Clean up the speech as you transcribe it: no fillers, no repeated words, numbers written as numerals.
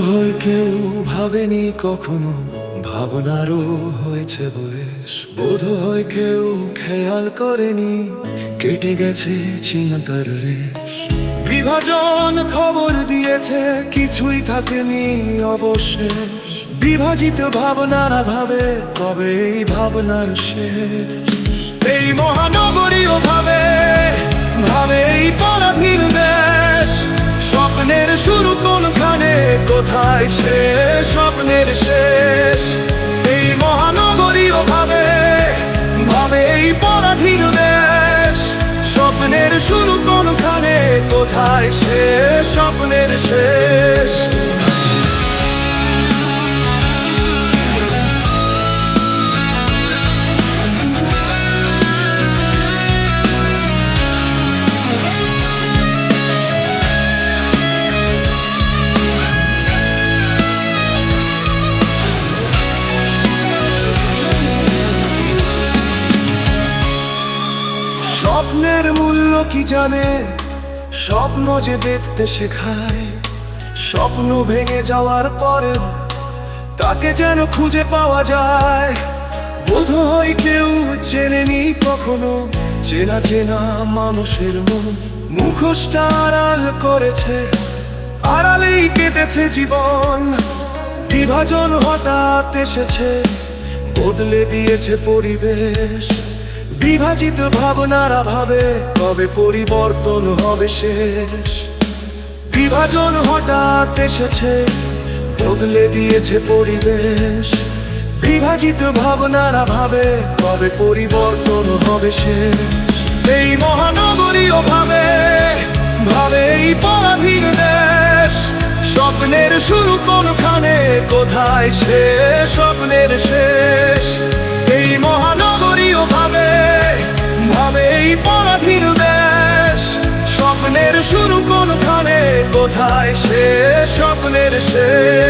হয় কেউ ভাবেনি কখনো ভাবনারও হয়েছে বয়স। বোধ হয় কেউ খেয়াল করেনি কেটে গেছে চিন্তার রেশ। বিভাজন খবর দিয়েছে কিছুই থাকেনি অবশেষ। বিভাজিত ভাবনারা ভাবে কবে এই ভাবনার শেষ। এই মহানগরীও ভাবে ভাবে এই পরাধীন দেশ। স্বপ্নের শুরু কোনখানে, কোথায় শেষ স্বপ্নের শেষ। এই মহানগরীও ভাবে ভাবে এই পরাধীন দেশ। স্বপ্নের শুরু কোনখানে, কোথায় শেষ স্বপ্নের শেষ। স্বপ্নের মূল্য কি জানে, স্বপ্ন যে দেখতে শেখায়। স্বপ্ন ভেঙে যাওয়ার পরে তাকে যেন খুঁজে পাওয়া যায়। বোধ হয় কেউ চেনেনি কখনো চেনা চেনা মানুষের মন। মুখোশটা আড়াল করেছে, আড়ালেই কেটেছে জীবন। বিভাজন হঠাৎ এসেছে, বদলে দিয়েছে পরিবেশ। বিভাজিত ভাবনারা ভাবে কবে পরিবর্তন হবে শেষ। বিভাজন হঠাৎ এসেছে, বদলে দিয়েছে পরিবেশ। বিভাজিত ভাবনারা ভাবে কবে পরিবর্তন হবে শেষ। এই মহানগরীও ভাবে ভাবে এই পরাধীন দেশ। স্বপ্নের শুরু কোনখানে, কোথায় শেষ স্বপ্নের শেষ। এই মহানগরীও ভাবে ভাবে এই পরাধীন দেশ। স্বপ্নের শুরু কোনখানে, কোথায় শেষ স্বপ্নের শেষ।